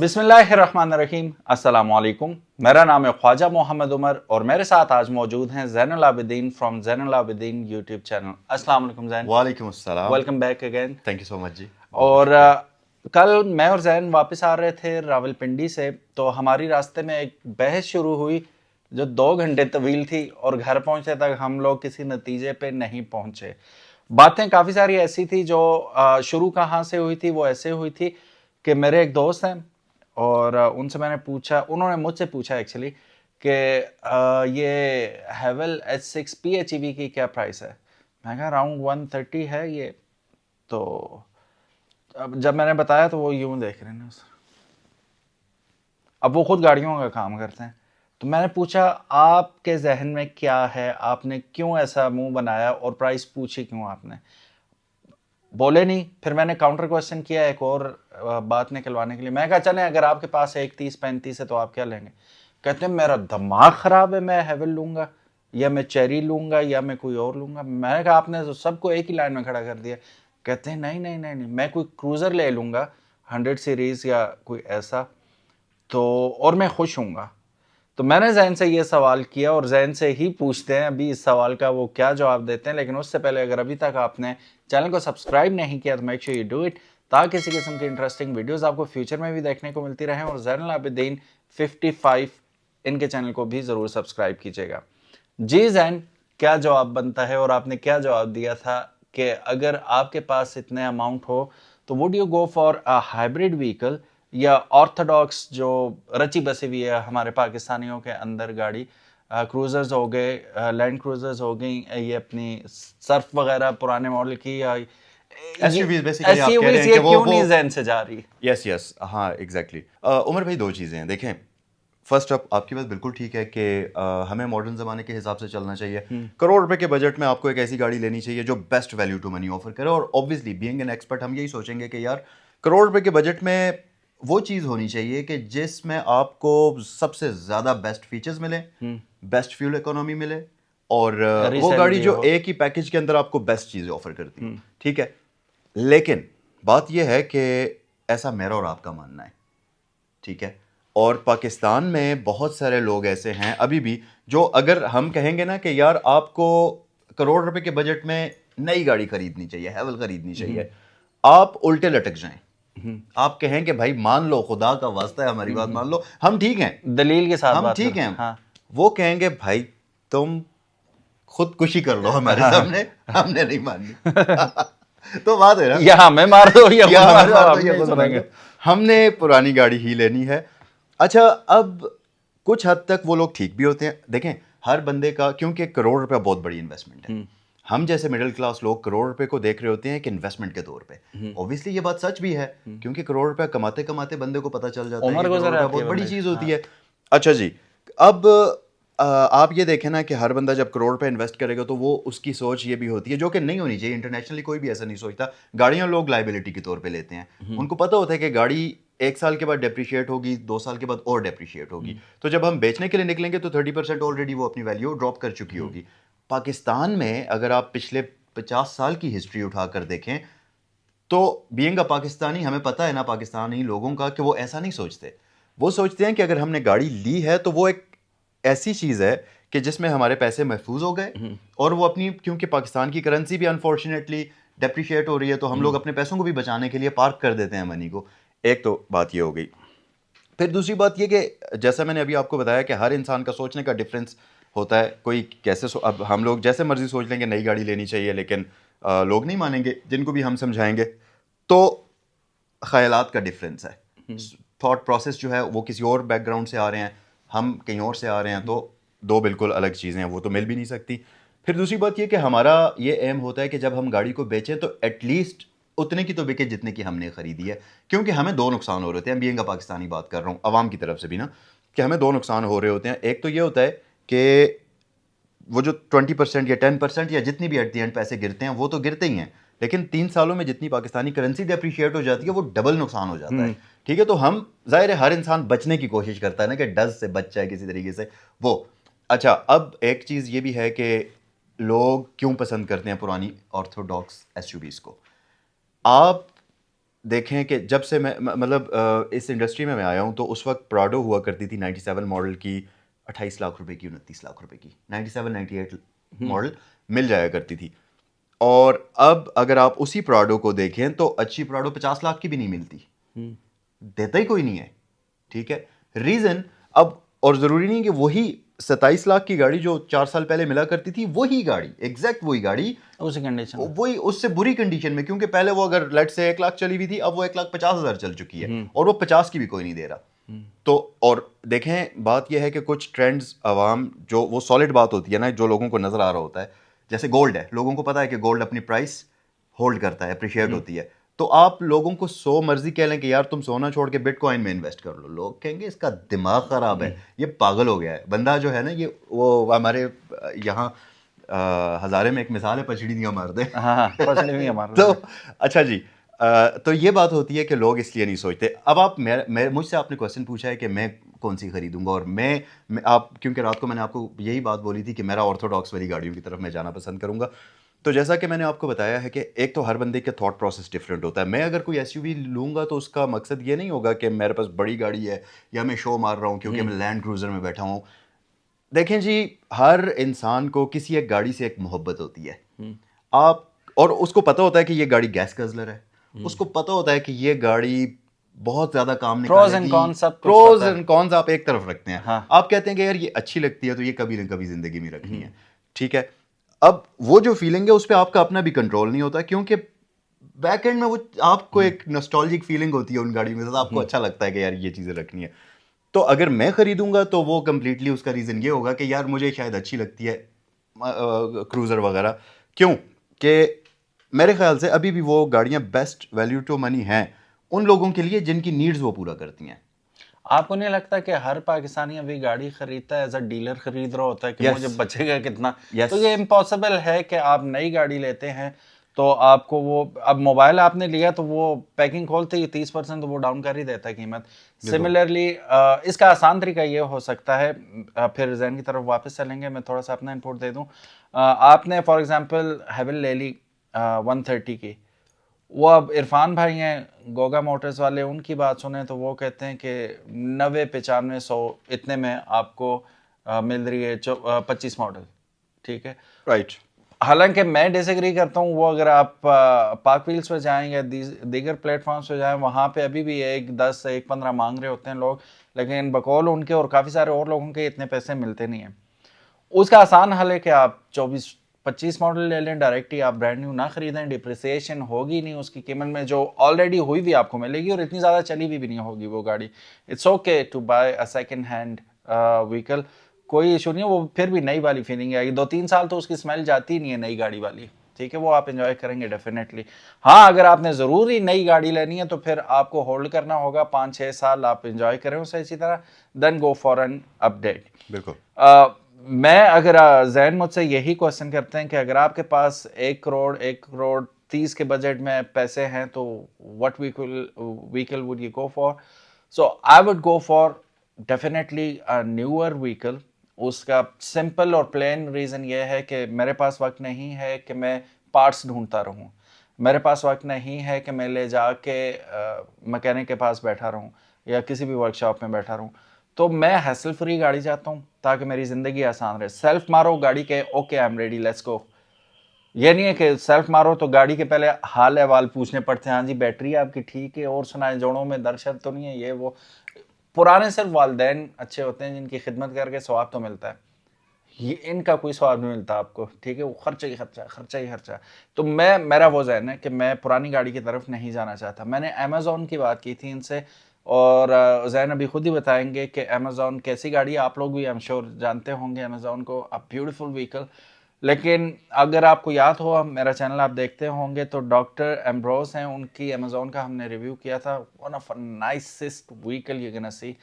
बिस्मिल्लाहिर्रहमानिर्रहीम, अस्सलाम वालेकुम। मेरा नाम है ख्वाजा मोहम्मद उमर और मेरे साथ आज मौजूद हैं Zainul Abidin from Zainul Abidin YouTube channel. अस्सलाम वालेकुम ज़ैन। वालेकुम अस्सलाम। Welcome back again. Thank you so much जी। और कल मैं और जैन वापस आ रहे थे रावलपिंडी से, तो हमारी रास्ते में एक बहस शुरू हुई जो 2 घंटे तवील थी और घर पहुंचने तक हम लोग किसी नतीजे पे नहीं पहुंचे। बातें काफ़ी सारी ऐसी थी जो शुरू कहाँ से हुई थी, वो ऐसे हुई थी कि मेरे एक दोस्त हैं और उनसे मैंने पूछा, उन्होंने मुझसे पूछा एक्चुअली कि ये हैवेल H6 PHEV की क्या प्राइस है। मैं कहा अराउंड 130 है ये। तो अब जब मैंने बताया तो वो यूं देख रहे हैं उस, अब वो खुद गाड़ियों का काम करते हैं। तो मैंने पूछा आपके जहन में क्या है, आपने क्यों ऐसा मुंह बनाया और प्राइस पूछी क्यों आपने। बोले नहीं। फिर मैंने काउंटर क्वेश्चन किया एक और बात निकलवाने के लिए। मैं कहा चलें अगर आपके पास 31-35 है तो आप क्या लेंगे। कहते हैं मेरा दिमाग ख़राब है, मैं हैवेल लूँगा या मैं चेरी लूँगा या मैं कोई और लूँगा। मैंने कहा आपने तो सबको एक ही लाइन में खड़ा कर दिया। कहते हैं नहीं नहीं नहीं नहीं, मैं कोई क्रूज़र ले लूँगा 100 सीरीज़ या कोई ऐसा, तो और मैं खुश हूँगा। तो मैंने जैन से ये सवाल किया और जैन से ही पूछते हैं अभी इस सवाल का वो क्या जवाब देते हैं। लेकिन उससे पहले अगर अभी तक आपने चैनल को सब्सक्राइब नहीं किया तो make sure you do it, ताकि किसी किस्म की इंटरेस्टिंग वीडियोस आपको फ्यूचर में भी देखने को मिलती रहें। और ज़ैनुल आबिदीन 55 इनके चैनल को भी ज़रूर सब्सक्राइब कीजिएगा। जी जैन, क्या जवाब बनता है और आपने क्या जवाब दिया था कि अगर आपके पास इतने अमाउंट हो तो would you go for a hybrid vehicle या ऑर्थोडॉक्स जो रची बसी हुई है हमारे पाकिस्तानियों के अंदर गाड़ी, क्रूजर्स हो गए, लैंड क्रूजर्स हो गई, ये अपनी सर्फ वगैरह पुराने मॉडल की, या एसयूवीज बेसिकली आप कह रहे हैं ये कि क्यों वो नहीं जहन से जा रही। यस यस हाँ एग्जैक्टली। उमर भाई दो चीज़ें हैं देखें। फर्स्ट अप आपकी बात बिल्कुल ठीक है कि हमें मॉडर्न ज़माने के हिसाब से चलना चाहिए। करोड़ रुपए के बजट में आपको एक ऐसी गाड़ी लेनी चाहिए जो best value to money offer करे। और ऑब्वियसली बीइंग एन एक्सपर्ट हम यही सोचेंगे कि यार करोड़ रुपए के बजट में वो चीज़ होनी चाहिए कि जिसमें आपको सबसे ज़्यादा बेस्ट फीचर्स मिले, बेस्ट फ्यूल इकोनॉमी मिले और वो गाड़ी रीसेल जो एक ही पैकेज के अंदर आपको बेस्ट चीज़ें ऑफर करती है। ठीक है, लेकिन बात यह है कि ऐसा मेरा और आपका मानना है, ठीक है। और पाकिस्तान में बहुत सारे लोग ऐसे हैं अभी भी जो अगर हम कहेंगे ना कि यार आपको करोड़ रुपए के बजट में नई गाड़ी खरीदनी चाहिए, हैवल खरीदनी चाहिए, आप उल्टे लटक जाएं। आप कहें कि भाई मान लो, खुदा का वास्ता है हमारी बात मान लो, हम ठीक हैं, दलील के साथ हम बात ठीक कर। हैं। हाँ वो कहेंगे भाई तुम खुदकुशी कर लो हमारे सामने, हमने नहीं माननी। तो बात है ना, या हमें मार दो या या खुद हमें मर जाओ, मार दो हम या नहीं खुद मर सुनेंगे। दो, हमने पुरानी गाड़ी ही लेनी है। अच्छा, अब कुछ हद तक वो लोग ठीक भी होते हैं। देखें हर बंदे का, क्योंकि करोड़ रुपया बहुत बड़ी इन्वेस्टमेंट है। हम जैसे मिडिल क्लास लोग करोड़ रुपए को देख रहे होते हैं कि इन्वेस्टमेंट के तौर पे। ऑब्वियसली ये बात सच भी है, क्योंकि करोड़ रुपया कमाते कमाते बंदे को पता चल जाता है उम्र कि करोड़ गुजर रुपया जाती है बहुत बड़ी बंदे की। चीज़ होती हाँ। है। अच्छा जी, अब आप ये देखें ना कि हर बंदा जब करोड़ पे इन्वेस्ट करेगा तो वो उसकी सोच ये भी होती है, जो कि नहीं होनी चाहिए। इंटरनेशनली कोई भी ऐसा नहीं सोचता। गाड़ियां लोग लाइबिलिटी के तौर पे लेते हैं। उनको पता होता है कि गाड़ी 1 साल के बाद डेप्रिशिएट होगी, 2 साल के बाद और डेप्रिशिएट होगी। तो जब हम बेचने के लिए निकलेंगे तो 30% ऑलरेडी वो अपनी वैल्यू ड्रॉप कर चुकी होगी। पाकिस्तान में अगर आप पिछले 50 साल की हिस्ट्री उठाकर देखें तो बीइंग अ पाकिस्तानी हमें पता है ना पाकिस्तानी लोगों का कि वो ऐसा नहीं सोचते। वो सोचते हैं कि अगर हमने गाड़ी ली है तो वो एक ऐसी चीज़ है कि जिसमें हमारे पैसे महफूज हो गए और वो अपनी, क्योंकि पाकिस्तान की करेंसी भी अनफॉर्चुनेटली डेप्रिशिएट हो रही है, तो हम लोग अपने पैसों को भी बचाने के लिए पार्क कर देते हैं मनी को। एक तो बात ये हो गई। फिर दूसरी बात ये कि जैसा मैंने अभी आपको बताया कि हर इंसान का सोचने का डिफरेंस होता है। कोई कैसे अब हम लोग जैसे मर्जी सोच लेंगे नई गाड़ी लेनी चाहिए, लेकिन लोग नहीं मानेंगे जिनको भी हम समझाएंगे। तो ख्यालात का डिफरेंस है, थॉट प्रोसेस जो है वो किसी और बैकग्राउंड से आ रहे हैं, हम कहीं और से आ रहे हैं, तो दो बिल्कुल अलग चीज़ें हैं, वो तो मिल भी नहीं सकती। फिर दूसरी बात ये कि हमारा ये एम होता है कि जब हम गाड़ी को बेचें तो एटलीस्ट उतने की तो बिके जितने की हमने खरीदी है। क्योंकि हमें दो नुकसान हो रहे होते हैं, बीइंग अ पाकिस्तानी बात कर रहा हूँ अवाम की तरफ से भी ना, कि हमें दो नुकसान हो रहे होते हैं। एक तो ये होता है कि वो जो 20% या 10% या जितनी भी एट द एंड पैसे गिरते हैं वो तो गिरते ही हैं, लेकिन 3 सालों में जितनी पाकिस्तानी करेंसी डेप्रिशिएट हो जाती है वो डबल नुकसान हो जाता है। ठीक है, तो हम जाहिर है हर इंसान बचने की कोशिश करता है ना कि डज से बच जाए किसी तरीके से वो। अच्छा, अब एक चीज़ ये भी है कि लोग क्यों पसंद करते हैं पुरानी ऑर्थोडॉक्स एसयूवीज़ को। आप देखें कि जब से मैं मतलब इस इंडस्ट्री में मैं आया हूँ, तो उस वक्त प्राडो हुआ करती थी 97 मॉडल की 28 लाख रुपए की, 29 लाख रुपए की, 97 98 मॉडल मिल जाया करती थी। और अब अगर आप उसी प्राडो को देखें तो अच्छी प्राडो 50 लाख की भी नहीं मिलती, देता ही कोई नहीं है। ठीक है, रीजन अब, और जरूरी नहीं कि वही 27 लाख की गाड़ी जो 4 साल पहले मिला करती थी, वही गाड़ी, एग्जैक्ट वही गाड़ी, उसी कंडीशन में, वही उससे बुरी कंडीशन में, क्योंकि पहले वो अगर लेट से 1 लाख चली हुई थी, अब वो 1,50,000 चल चुकी है, और वो 50 की भी कोई नहीं दे रहा। तो और देखें, बात यह है कि कुछ ट्रेंड्स अवाम, जो वो सॉलिड बात होती है ना, जो लोगों को नजर आ रहा होता है, जैसे गोल्ड है, लोगों को पता है कि गोल्ड अपनी प्राइस होल्ड करता है, अप्रिशिएट होती है। तो आप लोगों को 100 मर्जी कह लें कि यार तुम सोना छोड़ के बिटकॉइन में इन्वेस्ट कर लो, लोग कहेंगे इसका दिमाग खराब है, ये पागल हो गया है बंदा जो है ना। ये वो हमारे यहाँ हजारे में एक मिसाल है, पछड़ी दियाँ मार दे। हाँ हाँ, पसंद भी हमारा। तो अच्छा जी, तो ये बात होती है कि लोग इसलिए नहीं सोचते। अब आप मुझसे आपने क्वेश्चन पूछा है कि मैं कौन सी खरीदूंगा, और मैं आप, क्योंकि रात को मैंने आपको यही बात बोली थी कि मेरा ऑर्थोडॉक्स वाली गाड़ियों की तरफ मैं जाना पसंद करूंगा। तो जैसा कि मैंने आपको बताया है कि एक तो हर बंदे का थॉट प्रोसेस डिफरेंट होता है। मैं अगर कोई एसयूवी लूंगा तो उसका मकसद ये नहीं होगा कि मेरे पास बड़ी गाड़ी है या मैं शो मार रहा हूँ क्योंकि मैं लैंड क्रूजर में बैठा हूँ। देखें जी, हर इंसान को किसी एक गाड़ी से एक मोहब्बत होती है। आप, और उसको पता होता है कि ये गाड़ी गैस गजलर है, उसको पता होता है कि ये गाड़ी बहुत ज्यादा काम प्रोज एंड निकालेगी। कॉन्स सब कुछ प्रोज पता है। एंड कॉन्स आप एक तरफ रखते हैं, हाँ। आप कहते हैं कि यार ये अच्छी लगती है तो ये कभी ना कभी जिंदगी में रखनी है। ठीक है, अब वो जो फीलिंग है उस पर आपका अपना भी कंट्रोल नहीं होता, क्योंकि बैक एंड में वो आपको एक नॉस्टैल्जिक फीलिंग होती है उन गाड़ियों के साथ, आपको अच्छा लगता है कि यार ये चीजें रखनी है। तो अगर मैं खरीदूंगा तो वो कंप्लीटली उसका रीजन ये होगा कि यार मुझे शायद अच्छी लगती है क्रूजर वगैरह। क्यों कि मेरे ख्याल से अभी भी वो गाड़ियां बेस्ट वैल्यू टू मनी हैं उन लोगों के लिए जिनकी नीड्स वो पूरा करती हैं। आपको नहीं लगता कि हर पाकिस्तानी अभी गाड़ी खरीदता है एज अ डीलर खरीद रहा होता है कि मुझे बचेगा कितना? Yes. तो ये इम्पॉसिबल है कि आप नई गाड़ी लेते हैं तो आपको वो, अब मोबाइल आपने लिया तो वो पैकिंग खोलते ही 30% तो वो डाउन कर ही देता है कीमत। सिमिलरली इसका आसान तरीका ये हो सकता है, फिर जैन की तरफ वापस चलेंगे, मैं थोड़ा सा अपना इनपुट दे दूं। आपने फॉर एग्जांपल हैवल ले ली 130 की, वो अब इरफान भाई हैं गोगा मोटर्स वाले, उनकी बात सुने तो वो कहते हैं कि 90-95 इतने में आपको मिल रही है 25 मॉडल। ठीक है, राइट। हालांकि मैं डिसएग्री करता हूँ। वो अगर आप पार्क व्हील्स पे जाएंगे, दीगर प्लेटफॉर्म्स पे जाएं, वहाँ पे अभी भी 1-10 1-15 मांग रहे होते हैं लोग, लेकिन बकौल उनके और काफ़ी सारे और लोगों के इतने पैसे मिलते नहीं हैं। उसका आसान हल है कि आप 24-25 मॉडल ले लें डायरेक्ट ही, आप ब्रांड न्यू ना खरीदें, डिप्रिसिएशन होगी नहीं उसकी कीमत में, जो ऑलरेडी हुई भी आपको मिलेगी और इतनी ज़्यादा चली भी नहीं होगी वो गाड़ी। It's okay to buy a second hand vehicle, कोई इशू नहीं है, वो फिर भी नई वाली फीलिंग आएगी। 2-3 साल तो उसकी स्मेल जाती नहीं है नई गाड़ी वाली, ठीक है, वो आप एंजॉय करेंगे डेफिनेटली। हाँ, अगर आपने ज़रूरी नई गाड़ी लेनी है तो फिर आपको होल्ड करना होगा 5-6 साल, आप एंजॉय करें उसे इसी तरह, then go for an update. बिल्कुल। मैं अगर जैन मुझसे यही क्वेश्चन करते हैं कि अगर आपके पास 1 करोड़ 30 के बजट में पैसे हैं तो what vehicle would you go for? So I would go for definitely a newer vehicle. उसका सिंपल और प्लेन रीज़न ये है कि मेरे पास वक्त नहीं है कि मैं पार्ट्स ढूंढता रहूं, मेरे पास वक्त नहीं है कि मैं ले जाके मैकेनिक के पास बैठा रहूं या किसी भी वर्कशॉप में बैठा रहूं। तो मैं हैसल फ्री गाड़ी चाहता हूँ ताकि मेरी ज़िंदगी आसान रहे। सेल्फ मारो गाड़ी के, okay I am ready let's go. ये नहीं है कि सेल्फ मारो तो गाड़ी के पहले हाल अहवाल पूछने पड़ते हैं, हाँ जी बैटरी आपकी ठीक है और सुनाए जोड़ों में दर्द तो नहीं है, ये वो। पुराने सिर्फ वालदैन अच्छे होते हैं जिनकी खिदमत करके स्वाब तो मिलता है, ये इनका कोई स्वाब नहीं मिलता आपको, ठीक है, वो खर्चा ही खर्चा, खर्चा ही खर्चा। तो मेरा वो जहन है कि मैं पुरानी गाड़ी की तरफ नहीं जाना चाहता। मैंने अमेज़ॉन की बात की थी इनसे, और जैन अभी खुद ही बताएंगे कि अमेज़ॉन कैसी गाड़ी है। आप लोग भी आई एम श्योर जानते होंगे अमेज़ॉन को, अ ब्यूटीफुल व्हीकल। लेकिन अगर आपको याद हो, मेरा चैनल आप देखते होंगे तो डॉक्टर एम्ब्रोस हैं, उनकी अमेज़ॉन का हमने रिव्यू किया था, one of nicest vehicle you can see.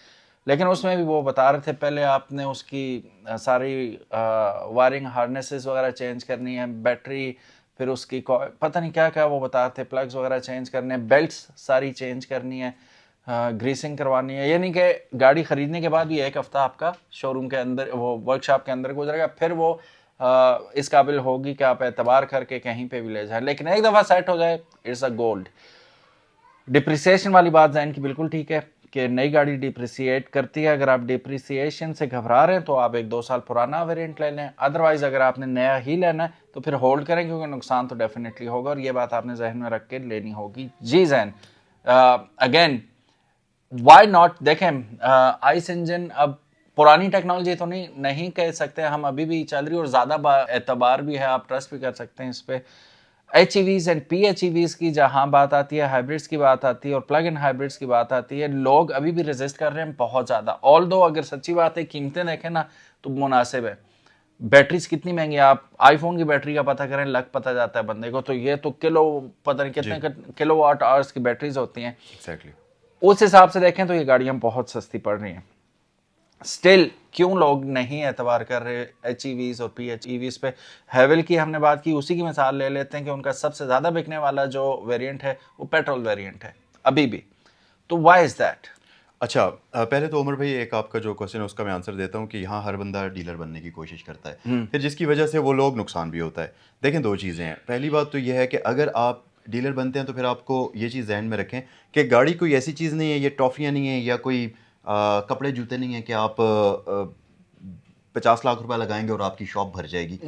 लेकिन उसमें भी वो बता रहे थे पहले आपने उसकी सारी वायरिंग हार्नेसेस वगैरह चेंज करनी है, बैटरी, फिर उसकी पता नहीं क्या क्या वो बता रहे थे, प्लग्स वगैरह चेंज करने हैं, बेल्ट्स सारी चेंज करनी है, ग्रीसिंग करवानी है। यानी कि गाड़ी ख़रीदने के बाद भी 1 हफ्ता आपका शोरूम के अंदर, वो वर्कशॉप के अंदर गुजरेगा, फिर वो इस काबिल होगी कि आप एतबार करके कहीं पे भी ले जाएं। लेकिन एक दफ़ा सेट हो जाए, इट्स अ गोल्ड। डिप्रिसिएशन वाली बात जैन की बिल्कुल ठीक है कि नई गाड़ी डिप्रिसिएट करती है। अगर आप डिप्रिसिएशन से घबरा रहे हैं तो आप 1-2 साल पुराना वेरिएंट ले लें, अदरवाइज अगर आपने नया ही लेना है तो फिर होल्ड करें, क्योंकि नुकसान तो डेफिनेटली होगा और ये बात आपने जहन में रख के लेनी होगी। जी जैन, अगेन वाई नॉट, देखें आइस इंजन अब पुरानी टेक्नोलॉजी तो नहीं कह सकते हम, अभी भी चल रही और ज़्यादा एतबार भी है, आप ट्रस्ट भी कर सकते हैं इस पर। HEVs एंड PHEVs की जहाँ बात आती है, हाइब्रिड्स की बात आती है और प्लग इन हाइब्रिड्स की बात आती है, लोग अभी भी रेजिस्ट कर रहे हैं बहुत ज़्यादा। ऑल दो अगर सच्ची बात है कीमतें देखें ना तो मुनासिब है। बैटरीज कितनी महंगी है, आप आईफोन की बैटरी का पता करें, लग पता जाता है बंदे को, तो ये तो किलो पता नहीं कितने किलो वाट आवर्स की बैटरीज होती हैं। एग्जैक्टली। उस हिसाब से देखें तो ये गाड़ियाँ बहुत सस्ती पड़ रही हैं। स्टिल क्यों लोग नहीं एतबार कर रहे HEVs और PHEVs पे? हैवल की हमने बात की, उसी की मिसाल ले लेते हैं कि उनका सबसे ज़्यादा बिकने वाला जो वेरिएंट है वो पेट्रोल वेरिएंट है अभी भी। तो व्हाई इज़ दैट? अच्छा, पहले तो उमर भाई एक आपका जो क्वेश्चन है उसका मैं आंसर देता हूँ कि यहाँ हर बंदा डीलर बनने की कोशिश करता है, फिर जिसकी वजह से वो लोग नुकसान भी होता है। देखें, दो चीज़ें हैं। पहली बात तो ये है कि अगर आप डीलर बनते हैं तो फिर आपको ये चीज़ ध्यान में रखें कि गाड़ी कोई ऐसी चीज़ नहीं है, ये टॉफ़ियाँ नहीं है या कोई कपड़े जूते नहीं है कि आप 50 लाख रुपए लगाएंगे और आपकी शॉप भर जाएगी।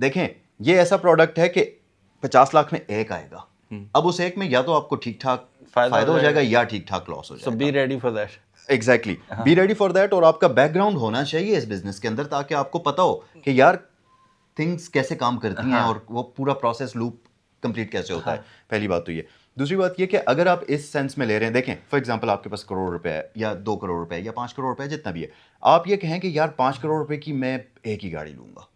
देखें, ये ऐसा प्रोडक्ट है कि 50 लाख में एक आएगा। अब उस एक में या तो आपको ठीक ठाक फायदा हो जाएगा या ठीक ठाक लॉस हो जाएगा। So be ready for that. Exactly, be ready for that. और आपका बैकग्राउंड होना चाहिए इस बिजनेस के अंदर, ताकि आपको पता हो कि यार थिंग्स कैसे काम करती हैं और वो पूरा प्रोसेस लूप कंप्लीट कैसे होता है। पहली बात तो ये। दूसरी बात ये कि अगर आप इस सेंस में ले रहे हैं, देखें फॉर एग्जांपल आपके पास करोड़ रुपए है या 2 करोड़ रुपए या 5 करोड़ रुपए, जितना भी है, आप ये कहें कि यार 5 करोड़ रुपए की मैं एक ही गाड़ी लूंगा,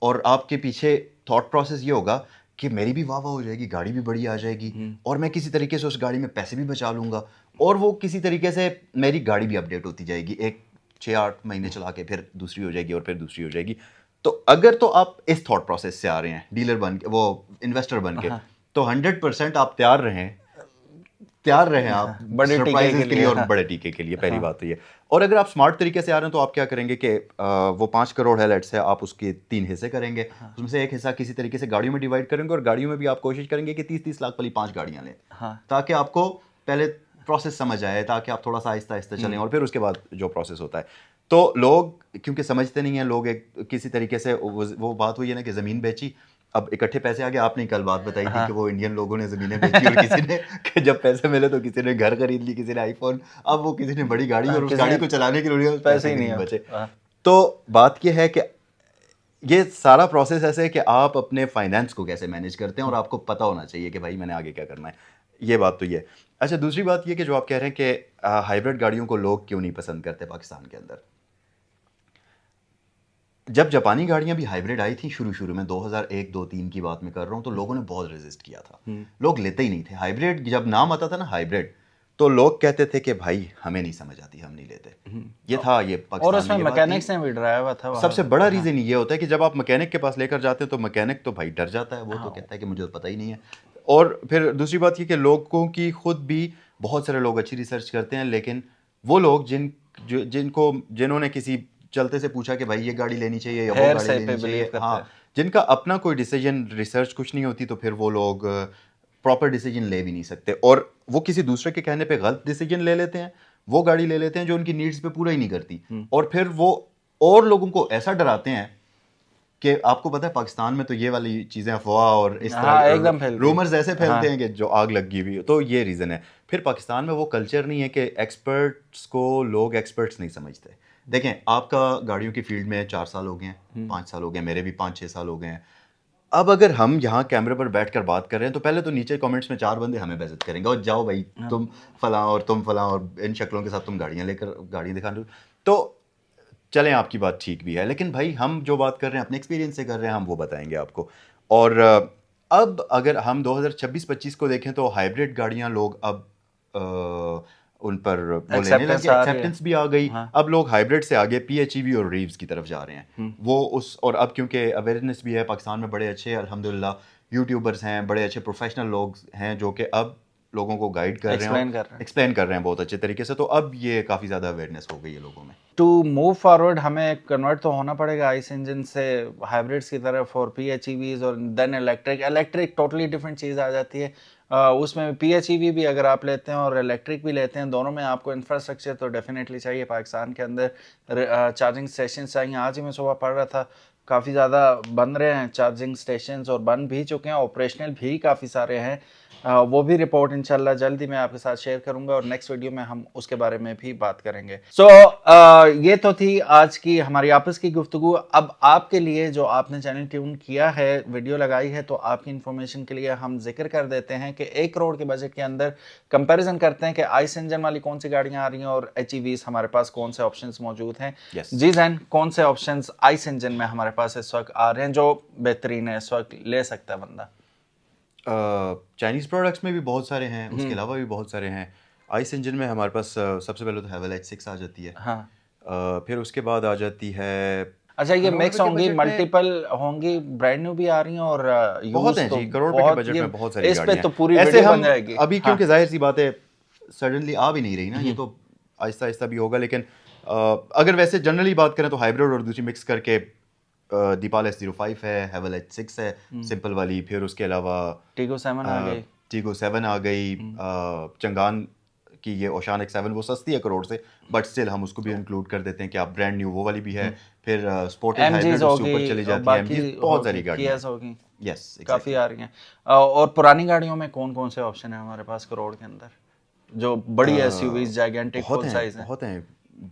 और आपके पीछे थॉट प्रोसेस ये होगा कि मेरी भी वाह वाह हो जाएगी, गाड़ी भी बड़ी आ जाएगी और मैं किसी तरीके से उस गाड़ी में पैसे भी बचा लूंगा, और वो किसी तरीके से मेरी गाड़ी भी अपडेट होती जाएगी, एक 6-8 महीने चला के फिर दूसरी हो जाएगी और फिर दूसरी हो जाएगी। तो अगर तो आप इस थॉट प्रोसेस से आ रहे हैं डीलर बन के, वो इन्वेस्टर बन के, तो 100% आप तैयार रहें आप बड़े सरप्राइजेस टीके के लिए और बड़े टीके के लिए। पहली बात तो ये। और अगर आप स्मार्ट तरीके से आ रहे हैं तो आप क्या करेंगे कि वो 5 करोड़ है लेट्स से, आप उसके 3 हिस्से करेंगे, उसमें से एक हिस्सा किसी तरीके से गाड़ियों में डिवाइड करेंगे, और गाड़ियों में भी आप कोशिश करेंगे कि 30-30 लाख वाली 5 गाड़ियां लें, ताकि आपको पहले प्रोसेस समझ आए, ताकि आप थोड़ा सा आहिस्ता आहिस्ता चलें, और फिर उसके बाद जो प्रोसेस होता है। तो लोग क्योंकि समझते नहीं हैं, लोग एक किसी तरीके से वो बात हुई है ना कि ज़मीन बेची, अब इकट्ठे पैसे आ गए। आपने कल बात बताई थी कि वो इंडियन लोगों ने ज़मीनें बेची और किसी ने कि जब पैसे मिले तो किसी ने घर खरीद ली, किसी ने आईफोन, अब वो किसी ने बड़ी गाड़ी, और उस गाड़ी को चलाने के लिए पैसे ही नहीं बचे। तो बात ये है कि ये सारा प्रोसेस ऐसे है कि आप अपने फाइनेंस को कैसे मैनेज करते हैं, और आपको पता होना चाहिए कि भाई मैंने आगे क्या करना है। ये बात तो ये। अच्छा, दूसरी बात ये कि जो आप कह रहे हैं कि हाइब्रिड गाड़ियों को लोग क्यों नहीं पसंद करते पाकिस्तान के अंदर। जब जापानी गाड़ियां भी हाइब्रिड आई थी शुरू में, 2001, 2, 3 की बात मैं कर रहा हूं, तो लोगों ने बहुत रेजिस्ट किया था। लोग लेते ही नहीं थे हाइब्रिड। जब नाम आता था ना हाइब्रिड, तो लोग कहते थे कि भाई हमें नहीं समझ आती, हम नहीं लेते। ये था, ये पाकिस्तान और उसमें मैकेनिक्स ने भी डराया हुआ था। सबसे बड़ा रीज़न ये होता है कि जब आप मैकेनिक के पास लेकर जाते हैं तो मैकेनिक तो भाई डर जाता है, वो तो कहता है कि मुझे तो पता ही नहीं है। और फिर दूसरी बात ये कि लोगों की खुद भी, बहुत सारे लोग अच्छी रिसर्च करते हैं, लेकिन वो लोग जिन्होंने किसी चलते से पूछा कि भाई ये गाड़ी लेनी चाहिए या वो गाड़ी लेनी चाहिए, हाँ, जिनका अपना कोई डिसीजन रिसर्च कुछ नहीं होती, तो फिर वो लोग प्रॉपर डिसीजन ले भी नहीं सकते, और वो किसी दूसरे के कहने पे गलत डिसीजन ले लेते हैं, वो गाड़ी ले लेते हैं जो उनकी नीड्स पे पूरा ही नहीं करती, और फिर वो और लोगों को ऐसा डराते हैं कि आपको पता है पाकिस्तान में तो ये वाली चीज़ें अफवाह और इस तरह रूमर्स ऐसे फैलते हैं कि जो आग लगी हुई। तो ये रीज़न है। फिर पाकिस्तान में वो कल्चर नहीं है कि एक्सपर्ट्स को लोग एक्सपर्ट्स नहीं समझते। देखें, आपका गाड़ियों की फील्ड में 4 साल हो गए हैं, 5 साल हो गए, मेरे भी 5-6 साल हो गए हैं। अब अगर हम यहाँ कैमरे पर बैठकर बात कर रहे हैं तो पहले तो नीचे कमेंट्स में 4 बंदे हमें बेइज्जत करेंगे, और जाओ भाई तुम फलां और तुम फलां और इन शक्लों के साथ तुम गाड़ियाँ दिखा रहे हो। तो चलें, आपकी बात ठीक भी है, लेकिन भाई हम जो बात कर रहे हैं अपने एक्सपीरियंस से कर रहे हैं, हम वो बताएंगे आपको। और अब अगर हम 2026-25 को देखें तो हाइब्रिड गाड़ियाँ लोग अब उन पर वो लेने लगे, एक्सेप्टेंस भी आ गई। अब लोग हाइब्रिड से आगे PHEV और रीव्स की तरफ जा रहे हैं। वो उस, और अब क्योंकि अवेयरनेस भी है पाकिस्तान में, बड़े अच्छे अल्हम्दुलिल्लाह यूट्यूबर्स हैं, बड़े अच्छे प्रोफेशनल लोग हैं जो कि अब लोगों को गाइड कर रहे हैं, एक्सप्लेन कर रहे हैं बहुत अच्छे तरीके से। तो अब ये काफ़ी ज़्यादा अवेयरनेस हो गई है लोगों में। टू मूव फॉरवर्ड हमें कन्वर्ट तो होना पड़ेगा आइस इंजन से हाइब्रिड्स की तरफ, और PHEVs और देन इलेक्ट्रिक टोटली डिफरेंट चीज़ आ जाती है। उसमें PHEV भी अगर आप लेते हैं और इलेक्ट्रिक भी लेते हैं, दोनों में आपको इंफ्रास्ट्रक्चर तो डेफिनेटली चाहिए। पाकिस्तान के अंदर चार्जिंग स्टेशन चाहिए। आज ही मैं सुबह पढ़ रहा था काफ़ी ज़्यादा बन रहे हैं चार्जिंग स्टेशंस, और बन भी चुके हैं, ऑपरेशनल भी काफ़ी सारे हैं। वो भी रिपोर्ट इंशाल्लाह जल्दी मैं आपके साथ शेयर करूंगा, और नेक्स्ट वीडियो में हम उसके बारे में भी बात करेंगे। ये तो थी आज की हमारी आपस की गुफ्तगू। अब आपके लिए जो आपने चैनल ट्यून किया है, वीडियो लगाई है, तो आपकी इंफॉर्मेशन के लिए हम जिक्र कर देते हैं कि 1 करोड़ के बजट के अंदर कंपैरिजन करते हैं कि आइस इंजन वाली कौन सी गाड़ियां आ रही हैं और HEVs हमारे पास कौन से ऑप्शंस मौजूद हैं। Yes. जी जैन, कौन से ऑप्शंस आइस इंजन में हमारे पास इस वक्त आ रहे हैं जो बेहतरीन है, इस वक्त ले सकता है बंदा? चाइनीज़ प्रोडक्ट्स में भी बहुत सारे हैं, उसके अलावा भी बहुत सारे हैं। आइस इंजन में हमारे पास सबसे पहले तो हैवेल H6 आ जाती है। हाँ। फिर उसके बाद आ जाती है, अच्छा, ये करोड़ मिक्स रुपए के होंगी, बजट में मल्टीपल होंगी, ब्रांड न्यू भी आ रही हैं और बहुत यूज हैं तो जी, करोड़ रुपए के बहुत, बजट ये में बहुत सारी इस पे गाड़ियाँ तो हैं। पूरी ऐसे वीडियो हम बन जाएगी। अभी हाँ। क्योंकि जाहिर सी बात है सडनली आ भी नहीं रही ना, ये तो आहिस्ता आहिस्ता भी होगा। लेकिन अगर वैसे जनरली बात करें तो हाइब्रिड और दूसरी मिक्स करके दीपाल S05 है, हैवेल H6 है सिंपल वाली, फिर उसके अलावा टीगो 7 आ गई। टीगो 7 आ गई, चंगान की ये ओशान X7 वो सस्ती है करोड़ से, बट स्टिल हम उसको भी इंक्लूड कर देते हैं कि आप ब्रांड न्यू वो वाली भी है। फिर स्पोर्टेज MGs हाइब्रिड उससे होगी ऊपर चली और जाती है, बाकी MGs बहुत सारी होगी, गाड़ियाँ Kias होगी, यस काफ़ी एग्जैक्टली। आ रही हैं। और पुरानी गाड़ियों में कौन कौन से ऑप्शन है हमारे पास करोड़ के अंदर, जो बड़ी SUVs जाइगेंटिक फुल साइज हैं? बहुत हैं।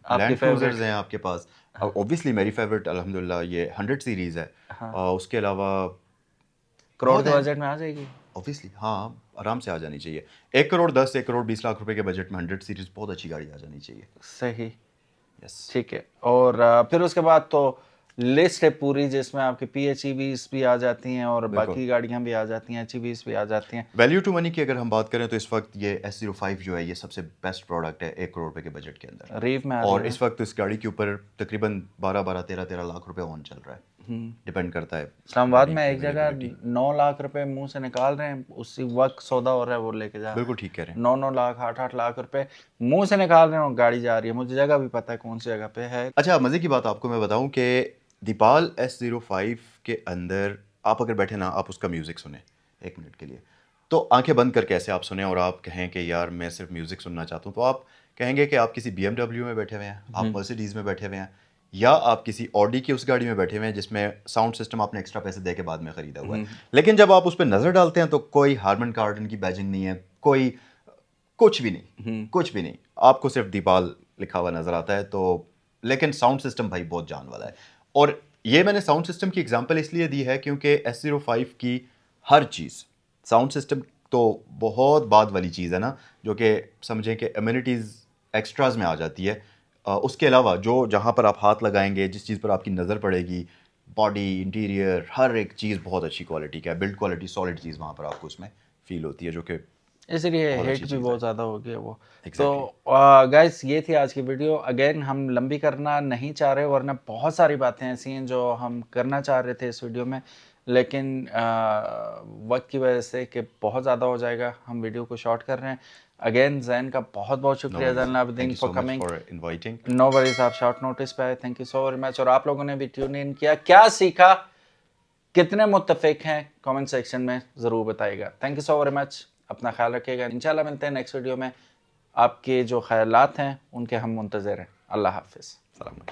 आपकी लैंड क्रूजर्स फेवरेट? हैं आपके पास, ऑब्वियसली मेरी फेवरेट अल्हम्दुलिल्लाह ये 100 सीरीज़ है। हाँ। उसके अलावा करोड़ बहुत के हैं बजट में आ जाएगी? ऑब्वियसली, हाँ आराम से आ जानी चाहिए। 1 करोड़ 10, 1 करोड़ 20 लाख रुपए के बजट में 100 सीरीज़ बहुत अच्छी गाड़ी आ जानी चाहिए। सही। यस। ठीक है। और फिर उसके बाद तो लिस्ट है पूरी, जिसमें आपकी PHEVs भी आ जाती हैं और बिल्कुल। बाकी गाड़ियां भी आ जाती हैं, HEVs भी आ जाती हैं। वैल्यू टू मनी की अगर हम बात करें तो इस वक्त ये S05 जो है ये सबसे बेस्ट प्रोडक्ट है 1 करोड़ रुपए के बजट के अंदर। रीव में आ रही और है। इस वक्त इस गाड़ी के ऊपर तकरीबन 12-13 लाख रुपए ऑन चल रहा है। डिपेंड करता है इस्लामाबाद गाड़ी में की एक जगह availability। 9 लाख रुपए मुंह से निकाल रहे हैं, उसी वक्त सौदा हो रहा है, वो लेके जा रहे बिल्कुल हैं। ठीक कह रहे हैं। 9 लाख 8 लाख रुपए मुंह से निकाल रहे हैं और गाड़ी जा रही है। मुझे जगह भी पता है कौन सी जगह पे है। अच्छा, मज़े की बात आपको मैं बताऊं कि दीपाल S05 के अंदर आप अगर बैठे ना, आप उसका म्यूज़िक सुने 1 मिनट के लिए, तो आंखें बंद करके ऐसे आप सुने और आप कहें कि यार मैं सिर्फ म्यूज़िक सुनना चाहता हूं, तो आप कहेंगे कि आप किसी BMW में बैठे हुए हैं, आप मर्सिडीज़ में बैठे हुए हैं, या आप किसी ऑडी की उस गाड़ी में बैठे हुए हैं जिसमें साउंड सिस्टम आपने एक्स्ट्रा पैसे दे के बाद में ख़रीदा हुआ है। लेकिन जब आप उस पर नज़र डालते हैं तो कोई हार्मन कार्डन की बैजिंग नहीं है, कोई कुछ भी नहीं, कुछ भी नहीं, आपको सिर्फ दीपाल लिखा हुआ नज़र आता है। तो लेकिन साउंड सिस्टम भाई बहुत जान वाला है। और ये मैंने साउंड सिस्टम की एग्जांपल इसलिए दी है क्योंकि S05 की हर चीज़, साउंड सिस्टम तो बहुत बाद वाली चीज़ है ना, जो कि समझें कि अम्यूनिटीज़ एक्स्ट्राज में आ जाती है। उसके अलावा जो जहाँ पर आप हाथ लगाएंगे, जिस चीज़ पर आपकी नज़र पड़ेगी, बॉडी इंटीरियर हर एक चीज़ बहुत अच्छी क्वालिटी का है, बिल्ड क्वालिटी सॉलिड चीज़ वहाँ पर आपको उसमें फील होती है, जो कि इसलिए बहुत हिट अच्छी भी चीज़ बहुत है। ज़्यादा हो गया वो। एग्जैक्टली। तो गाइस, ये थी आज की वीडियो। अगेन हम लंबी करना नहीं चाह रहे, वरना बहुत सारी बातें ऐसी हैं जो हम करना चाह रहे थे इस वीडियो में, लेकिन वक्त की वजह से कि बहुत ज़्यादा हो जाएगा, हम वीडियो को शॉर्ट कर रहे हैं। अगेन जैन का बहुत बहुत शुक्रिया, Zain Abidin for coming. Inviting. No worries, आप शॉर्ट नोटिस पे आए, thank you so very much. और आप लोगों ने भी ट्यून इन किया, क्या सीखा, कितने मुत्तफिक हैं, कमेंट सेक्शन में ज़रूर बताइएगा। Thank you so very much, अपना ख्याल रखिएगा। इंशाल्लाह मिलते हैं नेक्स्ट वीडियो में। आपके जो ख्यालात हैं उनके हम मुंतज़िर हैं। अल्लाह हाफिज़। सलाम।